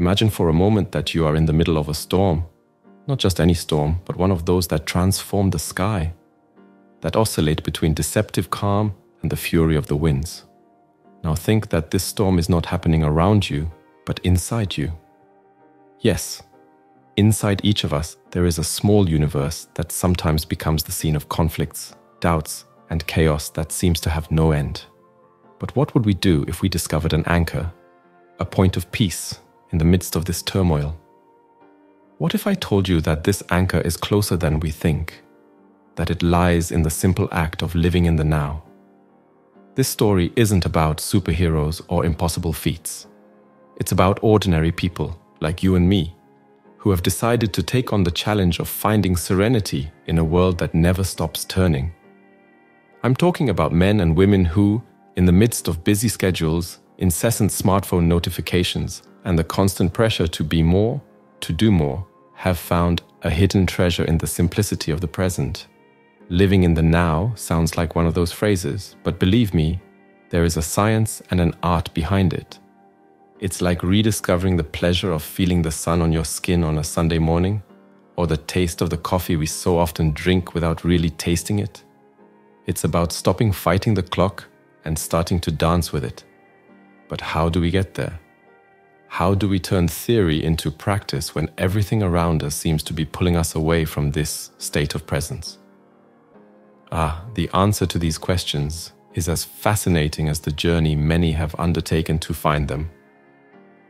Imagine for a moment that you are in the middle of a storm. Not just any storm, but one of those that transform the sky, that oscillate between deceptive calm and the fury of the winds. Now think that this storm is not happening around you, but inside you. Yes, inside each of us there is a small universe that sometimes becomes the scene of conflicts, doubts, and chaos that seems to have no end. But what would we do if we discovered an anchor, a point of peace in the midst of this turmoil? What if I told you that this anchor is closer than we think, that it lies in the simple act of living in the now? This story isn't about superheroes or impossible feats. It's about ordinary people like you and me, who have decided to take on the challenge of finding serenity in a world that never stops turning. I'm talking about men and women who, in the midst of busy schedules, incessant smartphone notifications, and the constant pressure to be more, to do more, have found a hidden treasure in the simplicity of the present. Living in the now sounds like one of those phrases, but believe me, there is a science and an art behind it. It's like rediscovering the pleasure of feeling the sun on your skin on a Sunday morning, or the taste of the coffee we so often drink without really tasting it. It's about stopping fighting the clock and starting to dance with it. But how do we get there? How do we turn theory into practice when everything around us seems to be pulling us away from this state of presence? The answer to these questions is as fascinating as the journey many have undertaken to find them.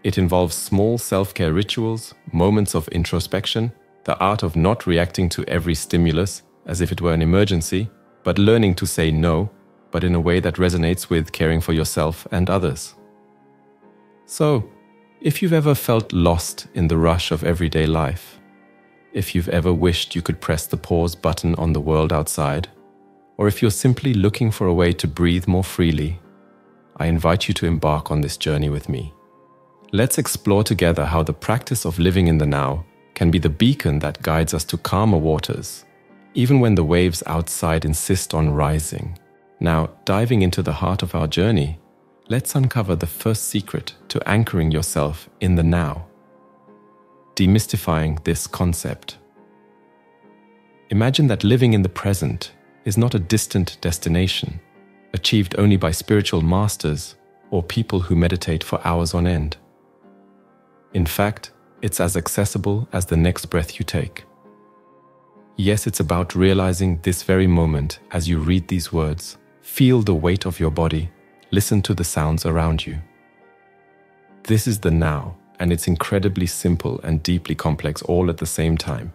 It involves small self-care rituals, moments of introspection, the art of not reacting to every stimulus as if it were an emergency, but learning to say no, but in a way that resonates with caring for yourself and others. So, if you've ever felt lost in the rush of everyday life, if you've ever wished you could press the pause button on the world outside, or if you're simply looking for a way to breathe more freely, I invite you to embark on this journey with me. Let's explore together how the practice of living in the now can be the beacon that guides us to calmer waters, even when the waves outside insist on rising. Now, diving into the heart of our journey, let's uncover the first secret to anchoring yourself in the now. Demystifying this concept. Imagine that living in the present is not a distant destination, achieved only by spiritual masters or people who meditate for hours on end. In fact, it's as accessible as the next breath you take. Yes, it's about realizing this very moment as you read these words, feel the weight of your body, listen to the sounds around you. This is the now, and it's incredibly simple and deeply complex all at the same time.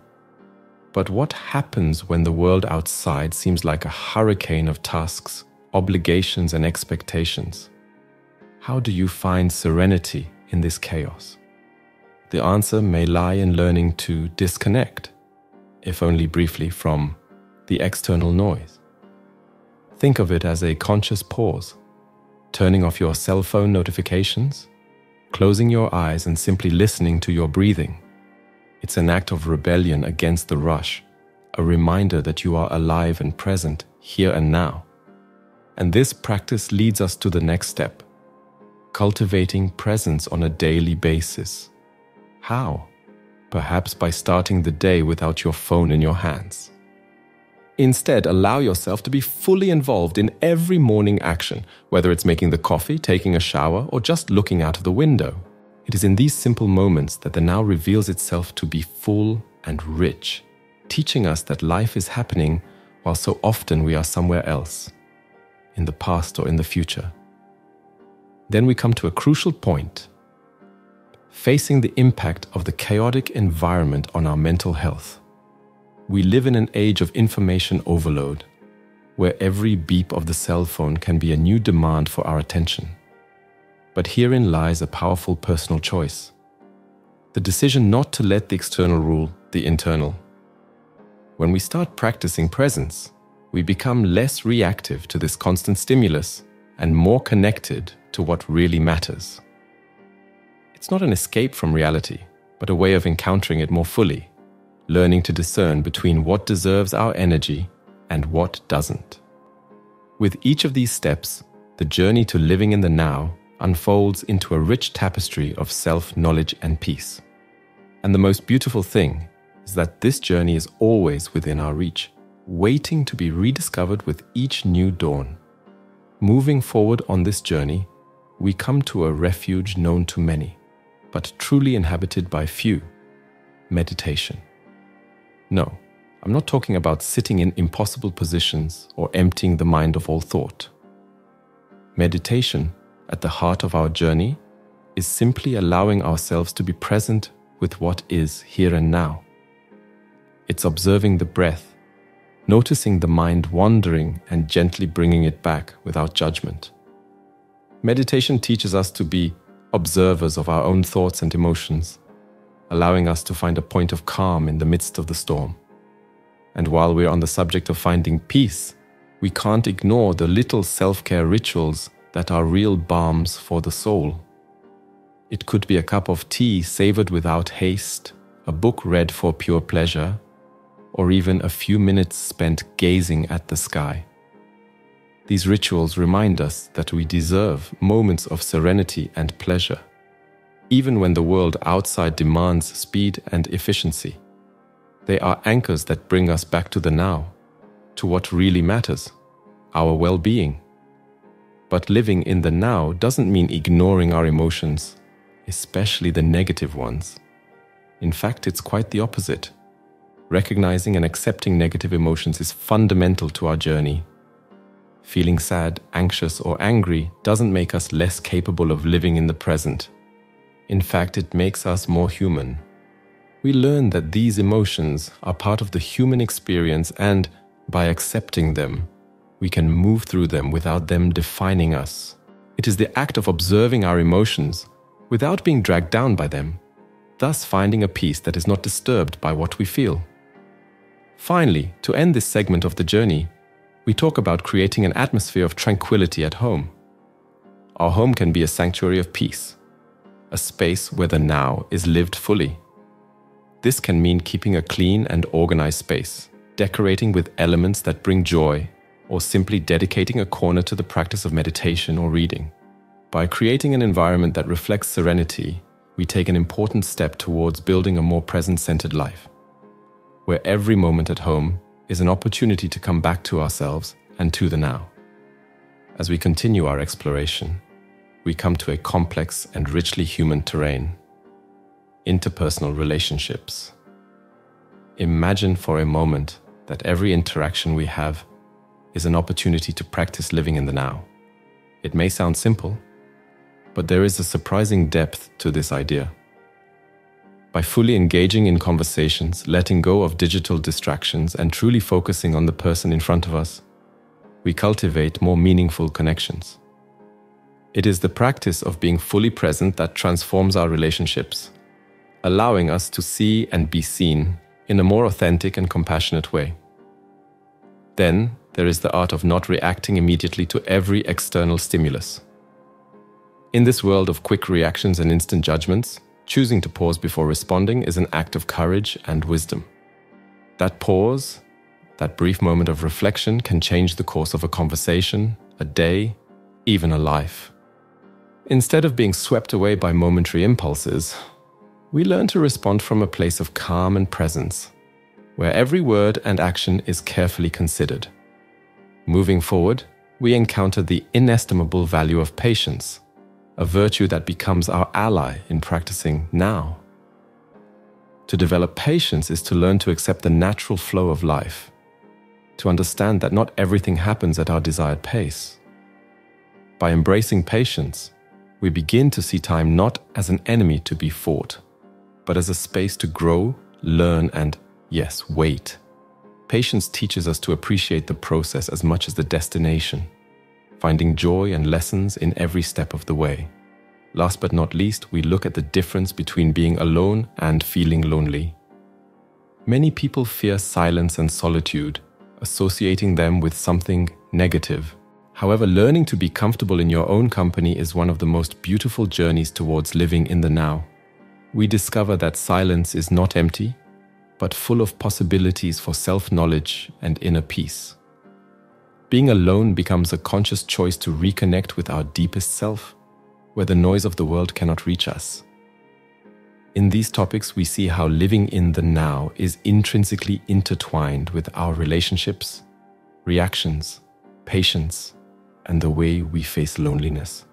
But what happens when the world outside seems like a hurricane of tasks, obligations, and expectations? How do you find serenity in this chaos? The answer may lie in learning to disconnect, if only briefly, from the external noise. Think of it as a conscious pause, turning off your cell phone notifications, closing your eyes and simply listening to your breathing. It's an act of rebellion against the rush, a reminder that you are alive and present here and now. And this practice leads us to the next step, cultivating presence on a daily basis. How? Perhaps by starting the day without your phone in your hands. Instead, allow yourself to be fully involved in every morning action, whether it's making the coffee, taking a shower, or just looking out of the window. It is in these simple moments that the now reveals itself to be full and rich, teaching us that life is happening while so often we are somewhere else, in the past or in the future. Then we come to a crucial point, facing the impact of the chaotic environment on our mental health. We live in an age of information overload, where every beep of the cell phone can be a new demand for our attention. But herein lies a powerful personal choice. The decision not to let the external rule the internal. When we start practicing presence, we become less reactive to this constant stimulus and more connected to what really matters. It's not an escape from reality, but a way of encountering it more fully, learning to discern between what deserves our energy and what doesn't. With each of these steps, the journey to living in the now unfolds into a rich tapestry of self-knowledge and peace. And the most beautiful thing is that this journey is always within our reach, waiting to be rediscovered with each new dawn. Moving forward on this journey, we come to a refuge known to many, but truly inhabited by few: meditation. No, I'm not talking about sitting in impossible positions or emptying the mind of all thought. Meditation, at the heart of our journey, is simply allowing ourselves to be present with what is here and now. It's observing the breath, noticing the mind wandering and gently bringing it back without judgment. Meditation teaches us to be observers of our own thoughts and emotions, allowing us to find a point of calm in the midst of the storm. And while we're on the subject of finding peace, we can't ignore the little self-care rituals that are real balms for the soul. It could be a cup of tea savored without haste, a book read for pure pleasure, or even a few minutes spent gazing at the sky. These rituals remind us that we deserve moments of serenity and pleasure, even when the world outside demands speed and efficiency. They are anchors that bring us back to the now, to what really matters, our well-being. But living in the now doesn't mean ignoring our emotions, especially the negative ones. In fact, it's quite the opposite. Recognizing and accepting negative emotions is fundamental to our journey. Feeling sad, anxious, or angry doesn't make us less capable of living in the present. In fact, it makes us more human. We learn that these emotions are part of the human experience, and by accepting them, we can move through them without them defining us. It is the act of observing our emotions without being dragged down by them, thus finding a peace that is not disturbed by what we feel. Finally, to end this segment of the journey, we talk about creating an atmosphere of tranquility at home. Our home can be a sanctuary of peace, a space where the now is lived fully. This can mean keeping a clean and organized space, decorating with elements that bring joy, or simply dedicating a corner to the practice of meditation or reading. By creating an environment that reflects serenity, we take an important step towards building a more present-centered life, where every moment at home is an opportunity to come back to ourselves and to the now. As we continue our exploration, we come to a complex and richly human terrain: interpersonal relationships. Imagine for a moment that every interaction we have is an opportunity to practice living in the now. It may sound simple, but there is a surprising depth to this idea. By fully engaging in conversations, letting go of digital distractions, and truly focusing on the person in front of us, we cultivate more meaningful connections. It is the practice of being fully present that transforms our relationships, allowing us to see and be seen in a more authentic and compassionate way. Then, there is the art of not reacting immediately to every external stimulus. In this world of quick reactions and instant judgments, choosing to pause before responding is an act of courage and wisdom. That pause, that brief moment of reflection, can change the course of a conversation, a day, even a life. Instead of being swept away by momentary impulses, we learn to respond from a place of calm and presence, where every word and action is carefully considered. Moving forward, we encounter the inestimable value of patience, a virtue that becomes our ally in practicing now. To develop patience is to learn to accept the natural flow of life, to understand that not everything happens at our desired pace. By embracing patience, we begin to see time not as an enemy to be fought, but as a space to grow, learn, and, yes, wait. Patience teaches us to appreciate the process as much as the destination, finding joy and lessons in every step of the way. Last but not least, we look at the difference between being alone and feeling lonely. Many people fear silence and solitude, associating them with something negative. However, learning to be comfortable in your own company is one of the most beautiful journeys towards living in the now. We discover that silence is not empty, but full of possibilities for self-knowledge and inner peace. Being alone becomes a conscious choice to reconnect with our deepest self, where the noise of the world cannot reach us. In these topics, we see how living in the now is intrinsically intertwined with our relationships, reactions, patience, and the way we face loneliness.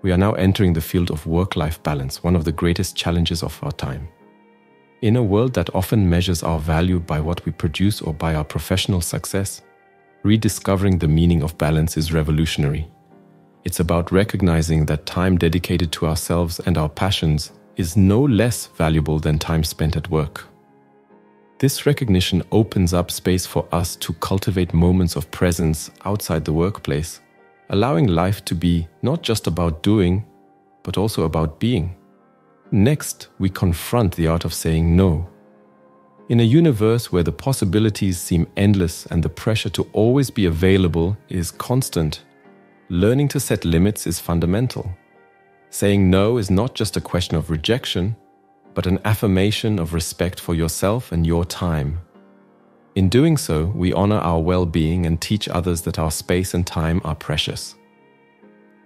We are now entering the field of work-life balance, one of the greatest challenges of our time. In a world that often measures our value by what we produce or by our professional success, rediscovering the meaning of balance is revolutionary. It's about recognizing that time dedicated to ourselves and our passions is no less valuable than time spent at work. This recognition opens up space for us to cultivate moments of presence outside the workplace, allowing life to be not just about doing, but also about being. Next, we confront the art of saying no. In a universe where the possibilities seem endless and the pressure to always be available is constant, learning to set limits is fundamental. Saying no is not just a question of rejection, but an affirmation of respect for yourself and your time. In doing so, we honor our well-being and teach others that our space and time are precious.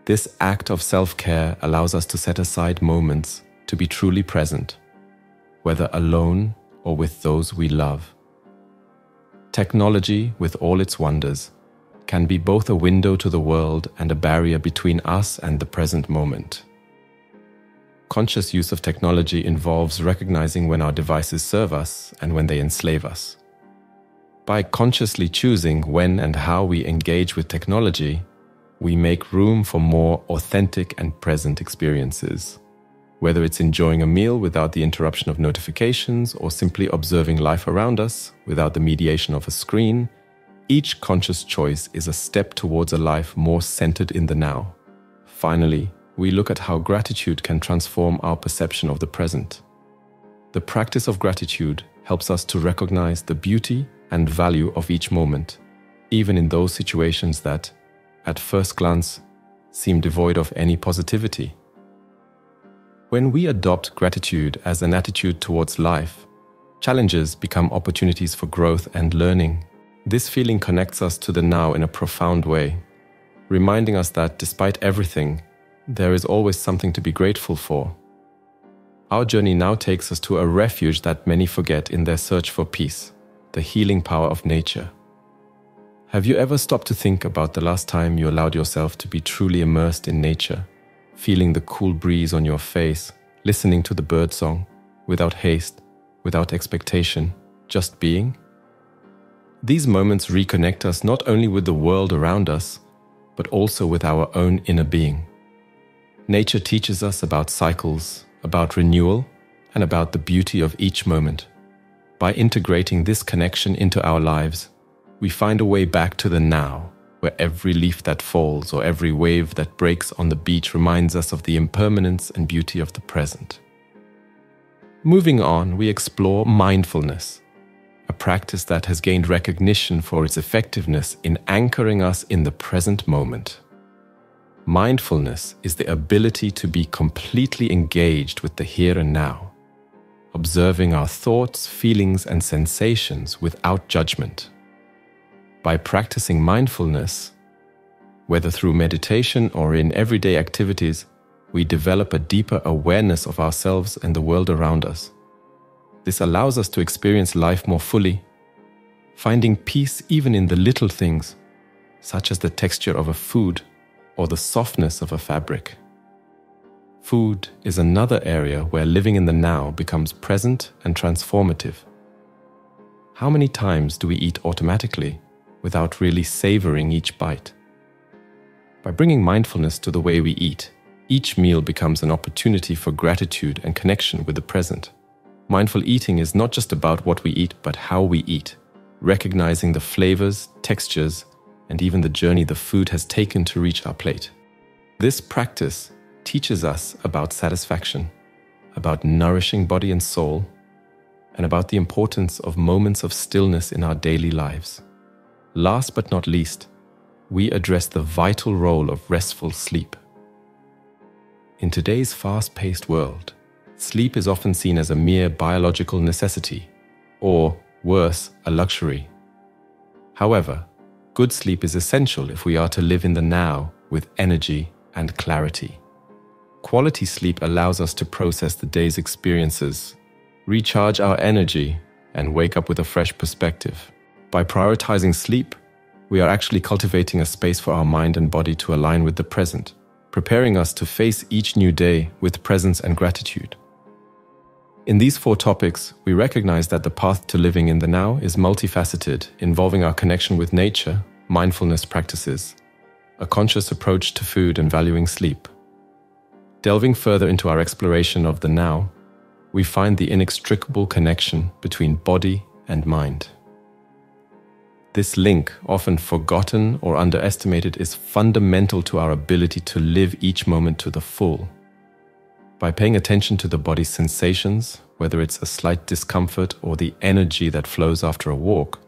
This act of self-care allows us to set aside moments to be truly present, whether alone or with those we love. Technology, with all its wonders, can be both a window to the world and a barrier between us and the present moment. Conscious use of technology involves recognizing when our devices serve us and when they enslave us. By consciously choosing when and how we engage with technology, we make room for more authentic and present experiences. Whether it's enjoying a meal without the interruption of notifications or simply observing life around us without the mediation of a screen, each conscious choice is a step towards a life more centered in the now. Finally, we look at how gratitude can transform our perception of the present. The practice of gratitude helps us to recognize the beauty and value of each moment, even in those situations that, at first glance, seem devoid of any positivity. When we adopt gratitude as an attitude towards life, challenges become opportunities for growth and learning. This feeling connects us to the now in a profound way, reminding us that despite everything, there is always something to be grateful for. Our journey now takes us to a refuge that many forget in their search for peace, the healing power of nature. Have you ever stopped to think about the last time you allowed yourself to be truly immersed in nature, feeling the cool breeze on your face, listening to the birdsong, without haste, without expectation, just being? These moments reconnect us not only with the world around us, but also with our own inner being. Nature teaches us about cycles, about renewal, and about the beauty of each moment. By integrating this connection into our lives, we find a way back to the now, where every leaf that falls or every wave that breaks on the beach reminds us of the impermanence and beauty of the present. Moving on, we explore mindfulness, a practice that has gained recognition for its effectiveness in anchoring us in the present moment. Mindfulness is the ability to be completely engaged with the here and now, observing our thoughts, feelings, and sensations without judgment. By practicing mindfulness, whether through meditation or in everyday activities, we develop a deeper awareness of ourselves and the world around us. This allows us to experience life more fully, finding peace even in the little things, such as the texture of a food or the softness of a fabric. Food is another area where living in the now becomes present and transformative. How many times do we eat automatically without really savoring each bite? By bringing mindfulness to the way we eat, each meal becomes an opportunity for gratitude and connection with the present. Mindful eating is not just about what we eat, but how we eat, recognizing the flavors, textures, and even the journey the food has taken to reach our plate. This practice teaches us about satisfaction, about nourishing body and soul, and about the importance of moments of stillness in our daily lives. Last but not least, we address the vital role of restful sleep. In today's fast-paced world, sleep is often seen as a mere biological necessity, or worse, a luxury. However, good sleep is essential if we are to live in the now with energy and clarity. Quality sleep allows us to process the day's experiences, recharge our energy, and wake up with a fresh perspective. By prioritizing sleep, we are actually cultivating a space for our mind and body to align with the present, preparing us to face each new day with presence and gratitude. In these 4 topics, we recognize that the path to living in the now is multifaceted, involving our connection with nature, mindfulness practices, a conscious approach to food, and valuing sleep. Delving further into our exploration of the now, we find the inextricable connection between body and mind. This link, often forgotten or underestimated, is fundamental to our ability to live each moment to the full. By paying attention to the body's sensations, whether it's a slight discomfort or the energy that flows after a walk,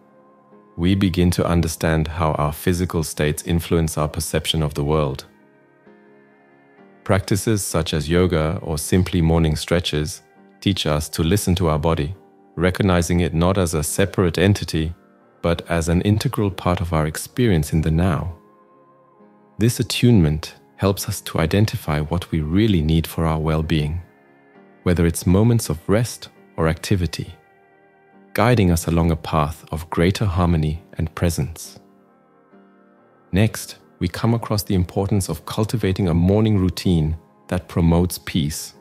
we begin to understand how our physical states influence our perception of the world. Practices such as yoga or simply morning stretches teach us to listen to our body, recognizing it not as a separate entity, but as an integral part of our experience in the now. This attunement helps us to identify what we really need for our well-being, whether it's moments of rest or activity, guiding us along a path of greater harmony and presence. Next, we come across the importance of cultivating a morning routine that promotes peace.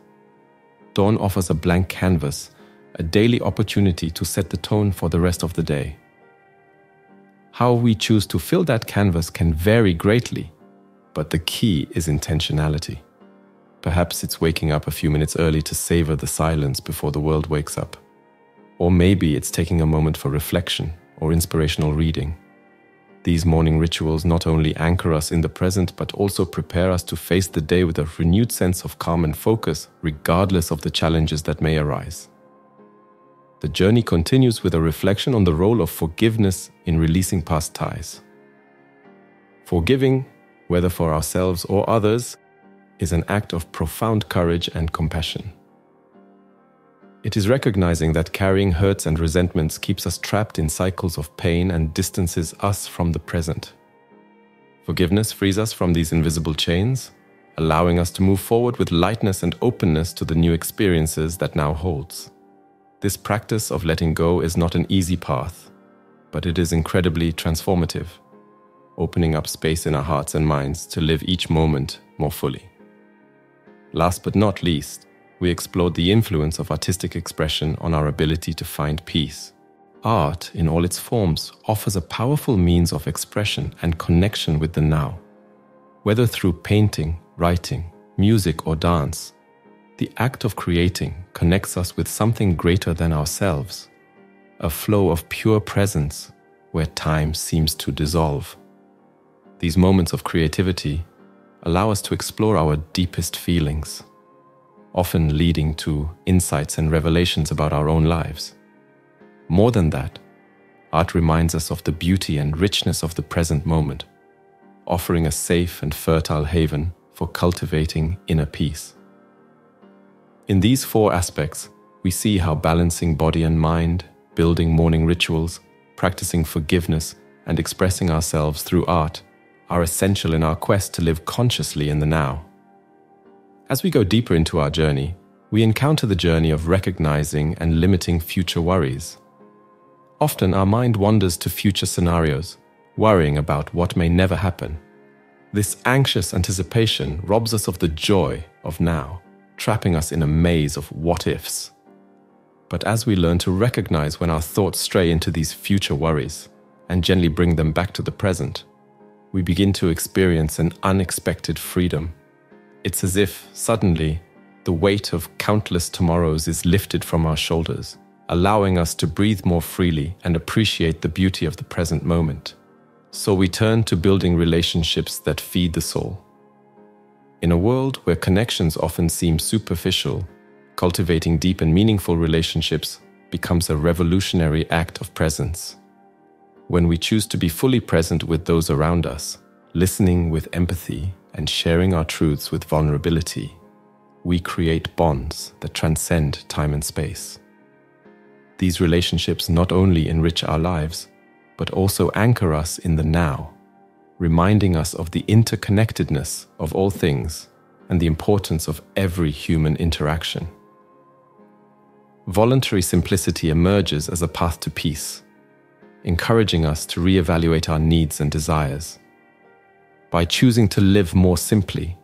Dawn offers a blank canvas, a daily opportunity to set the tone for the rest of the day. How we choose to fill that canvas can vary greatly, but the key is intentionality. Perhaps it's waking up a few minutes early to savor the silence before the world wakes up. Or maybe it's taking a moment for reflection or inspirational reading. These morning rituals not only anchor us in the present, but also prepare us to face the day with a renewed sense of calm and focus, regardless of the challenges that may arise. The journey continues with a reflection on the role of forgiveness in releasing past ties. Forgiving, whether for ourselves or others, is an act of profound courage and compassion. It is recognizing that carrying hurts and resentments keeps us trapped in cycles of pain and distances us from the present. Forgiveness frees us from these invisible chains, allowing us to move forward with lightness and openness to the new experiences that now holds. This practice of letting go is not an easy path, but it is incredibly transformative, opening up space in our hearts and minds to live each moment more fully. Last but not least, we explored the influence of artistic expression on our ability to find peace. Art, in all its forms, offers a powerful means of expression and connection with the now. Whether through painting, writing, music, or dance, the act of creating connects us with something greater than ourselves, a flow of pure presence where time seems to dissolve. These moments of creativity allow us to explore our deepest feelings, often leading to insights and revelations about our own lives. More than that, art reminds us of the beauty and richness of the present moment, offering a safe and fertile haven for cultivating inner peace. In these 4 aspects, we see how balancing body and mind, building morning rituals, practicing forgiveness, and expressing ourselves through art are essential in our quest to live consciously in the now. As we go deeper into our journey, we encounter the journey of recognizing and limiting future worries. Often our mind wanders to future scenarios, worrying about what may never happen. This anxious anticipation robs us of the joy of now, trapping us in a maze of what-ifs. But as we learn to recognize when our thoughts stray into these future worries and gently bring them back to the present, we begin to experience an unexpected freedom. It's as if, suddenly, the weight of countless tomorrows is lifted from our shoulders, allowing us to breathe more freely and appreciate the beauty of the present moment. So we turn to building relationships that feed the soul. In a world where connections often seem superficial, cultivating deep and meaningful relationships becomes a revolutionary act of presence. When we choose to be fully present with those around us, listening with empathy, and sharing our truths with vulnerability, we create bonds that transcend time and space. These relationships not only enrich our lives, but also anchor us in the now, reminding us of the interconnectedness of all things and the importance of every human interaction. Voluntary simplicity emerges as a path to peace, encouraging us to reevaluate our needs and desires. By choosing to live more simply,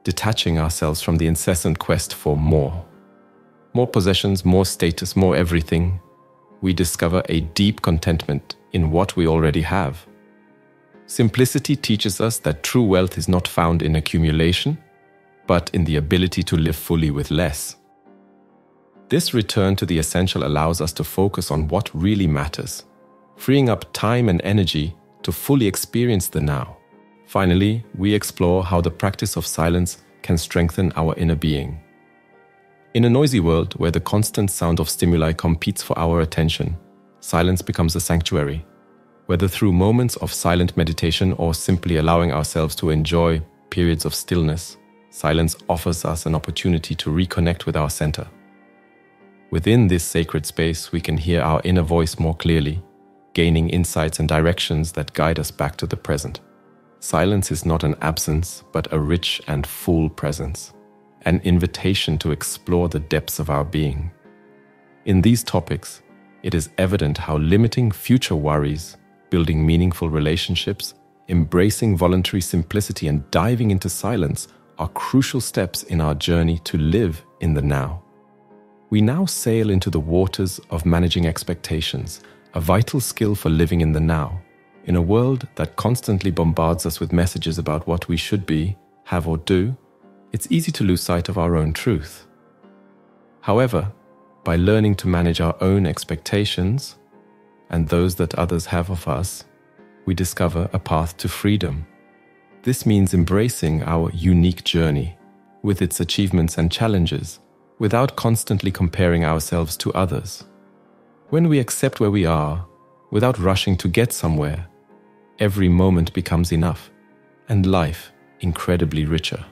detaching ourselves from the incessant quest for more possessions, more status, more everything, we discover a deep contentment in what we already have. Simplicity teaches us that true wealth is not found in accumulation, but in the ability to live fully with less. This return to the essential allows us to focus on what really matters, freeing up time and energy to fully experience the now. Finally, we explore how the practice of silence can strengthen our inner being. In a noisy world where the constant sound of stimuli competes for our attention, silence becomes a sanctuary. Whether through moments of silent meditation or simply allowing ourselves to enjoy periods of stillness, silence offers us an opportunity to reconnect with our center. Within this sacred space, we can hear our inner voice more clearly, gaining insights and directions that guide us back to the present. Silence is not an absence, but a rich and full presence, an invitation to explore the depths of our being. In these topics, it is evident how limiting future worries, building meaningful relationships, embracing voluntary simplicity, and diving into silence are crucial steps in our journey to live in the now. We now sail into the waters of managing expectations, a vital skill for living in the now. In a world that constantly bombards us with messages about what we should be, have, or do, it's easy to lose sight of our own truth. However, by learning to manage our own expectations and those that others have of us, we discover a path to freedom. This means embracing our unique journey, with its achievements and challenges, without constantly comparing ourselves to others. When we accept where we are, without rushing to get somewhere, every moment becomes enough, and life incredibly richer.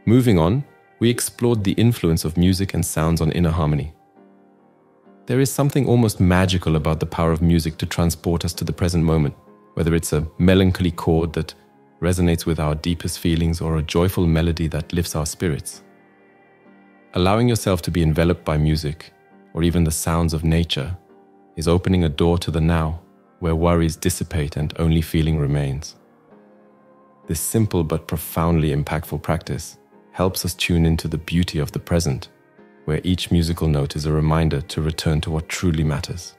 Moving on, we explored the influence of music and sounds on inner harmony. There is something almost magical about the power of music to transport us to the present moment, whether it's a melancholy chord that resonates with our deepest feelings or a joyful melody that lifts our spirits. Allowing yourself to be enveloped by music, or even the sounds of nature, is opening a door to the now, where worries dissipate and only feeling remains. This simple but profoundly impactful practice helps us tune into the beauty of the present, where each musical note is a reminder to return to what truly matters.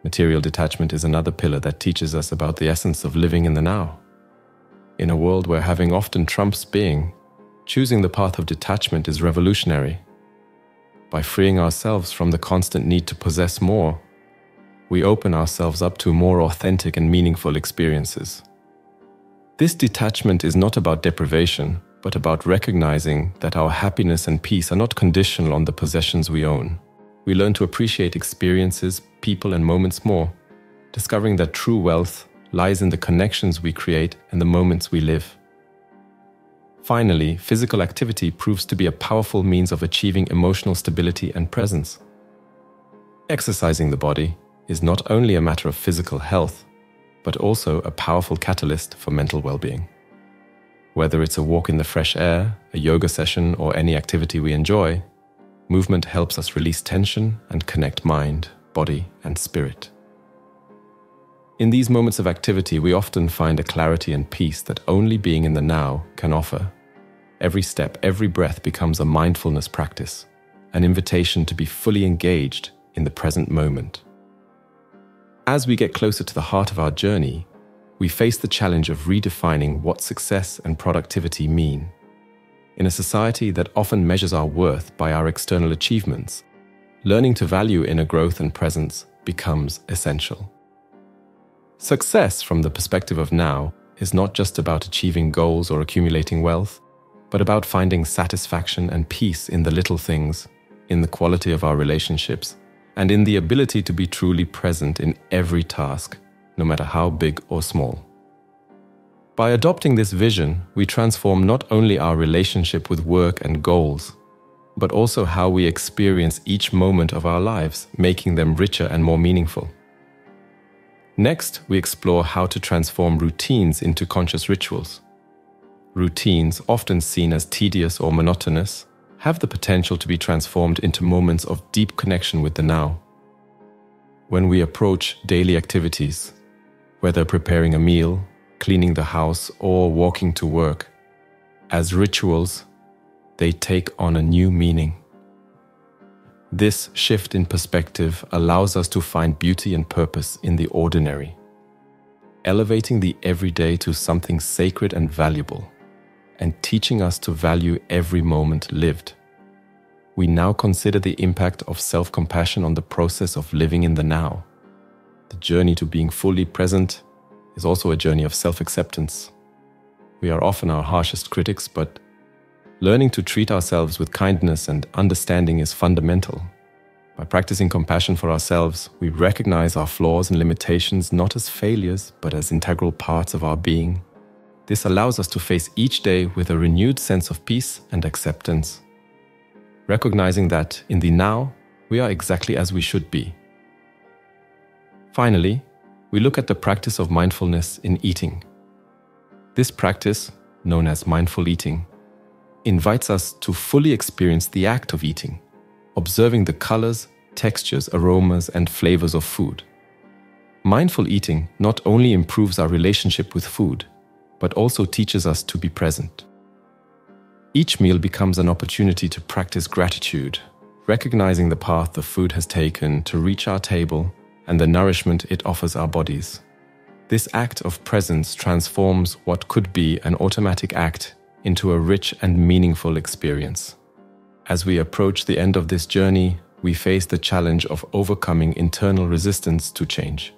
Material detachment is another pillar that teaches us about the essence of living in the now. In a world where having often trumps being, choosing the path of detachment is revolutionary. By freeing ourselves from the constant need to possess more, we open ourselves up to more authentic and meaningful experiences. This detachment is not about deprivation, but about recognizing that our happiness and peace are not conditional on the possessions we own. We learn to appreciate experiences, people, and moments more, discovering that true wealth lies in the connections we create and the moments we live. Finally, physical activity proves to be a powerful means of achieving emotional stability and presence. Exercising the body is not only a matter of physical health, but also a powerful catalyst for mental well-being. Whether it's a walk in the fresh air, a yoga session, or any activity we enjoy, movement helps us release tension and connect mind, body, and spirit. In these moments of activity, we often find a clarity and peace that only being in the now can offer. Every step, every breath becomes a mindfulness practice, an invitation to be fully engaged in the present moment. As we get closer to the heart of our journey, we face the challenge of redefining what success and productivity mean. In a society that often measures our worth by our external achievements, learning to value inner growth and presence becomes essential. Success from the perspective of now is not just about achieving goals or accumulating wealth, but about finding satisfaction and peace in the little things, in the quality of our relationships, and in the ability to be truly present in every task, no matter how big or small. By adopting this vision, we transform not only our relationship with work and goals, but also how we experience each moment of our lives, making them richer and more meaningful. Next, we explore how to transform routines into conscious rituals. Routines, often seen as tedious or monotonous, have the potential to be transformed into moments of deep connection with the now. When we approach daily activities, whether preparing a meal, cleaning the house, or walking to work, as rituals, they take on a new meaning. This shift in perspective allows us to find beauty and purpose in the ordinary, elevating the everyday to something sacred and valuable, and teaching us to value every moment lived. We now consider the impact of self-compassion on the process of living in the now. The journey to being fully present is also a journey of self-acceptance. We are often our harshest critics, but learning to treat ourselves with kindness and understanding is fundamental. By practicing compassion for ourselves, we recognize our flaws and limitations not as failures, but as integral parts of our being. This allows us to face each day with a renewed sense of peace and acceptance, recognizing that in the now, we are exactly as we should be. Finally, we look at the practice of mindfulness in eating. This practice, known as mindful eating, invites us to fully experience the act of eating, observing the colors, textures, aromas, and flavors of food. Mindful eating not only improves our relationship with food, but also teaches us to be present. Each meal becomes an opportunity to practice gratitude, recognizing the path the food has taken to reach our table and the nourishment it offers our bodies. This act of presence transforms what could be an automatic act into a rich and meaningful experience. As we approach the end of this journey, we face the challenge of overcoming internal resistance to change.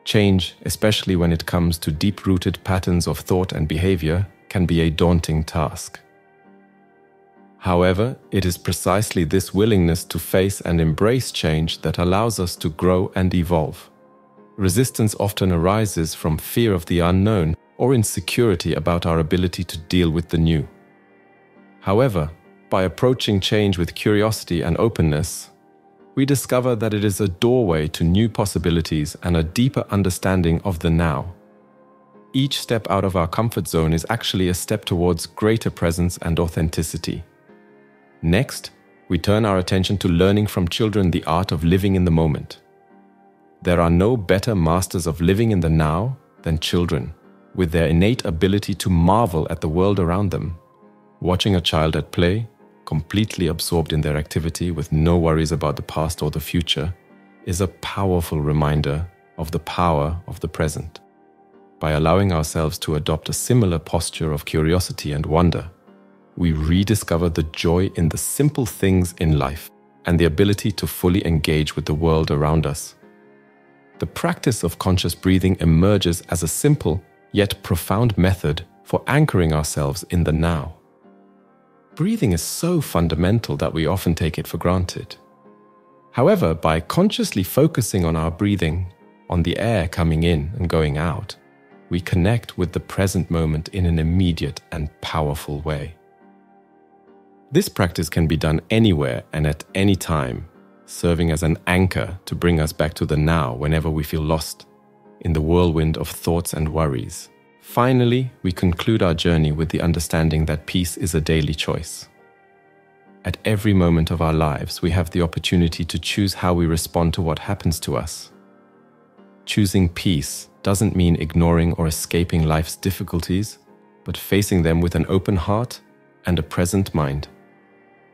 Change, especially when it comes to deep-rooted patterns of thought and behavior, can be a daunting task. However, it is precisely this willingness to face and embrace change that allows us to grow and evolve. Resistance often arises from fear of the unknown or insecurity about our ability to deal with the new. However, by approaching change with curiosity and openness, we discover that it is a doorway to new possibilities and a deeper understanding of the now. Each step out of our comfort zone is actually a step towards greater presence and authenticity. Next, we turn our attention to learning from children the art of living in the moment. There are no better masters of living in the now than children, with their innate ability to marvel at the world around them. Watching a child at play, completely absorbed in their activity with no worries about the past or the future, is a powerful reminder of the power of the present. By allowing ourselves to adopt a similar posture of curiosity and wonder, we rediscover the joy in the simple things in life and the ability to fully engage with the world around us. The practice of conscious breathing emerges as a simple yet profound method for anchoring ourselves in the now. Breathing is so fundamental that we often take it for granted. However, by consciously focusing on our breathing, on the air coming in and going out, we connect with the present moment in an immediate and powerful way. This practice can be done anywhere and at any time, serving as an anchor to bring us back to the now whenever we feel lost in the whirlwind of thoughts and worries. Finally, we conclude our journey with the understanding that peace is a daily choice. At every moment of our lives, we have the opportunity to choose how we respond to what happens to us. Choosing peace doesn't mean ignoring or escaping life's difficulties, but facing them with an open heart and a present mind.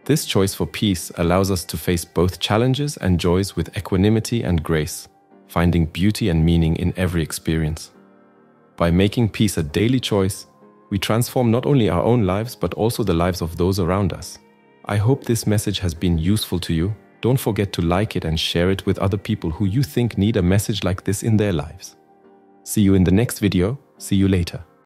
This choice for peace allows us to face both challenges and joys with equanimity and grace, finding beauty and meaning in every experience. By making peace a daily choice, we transform not only our own lives, but also the lives of those around us. I hope this message has been useful to you. Don't forget to like it and share it with other people who you think need a message like this in their lives. See you in the next video. See you later.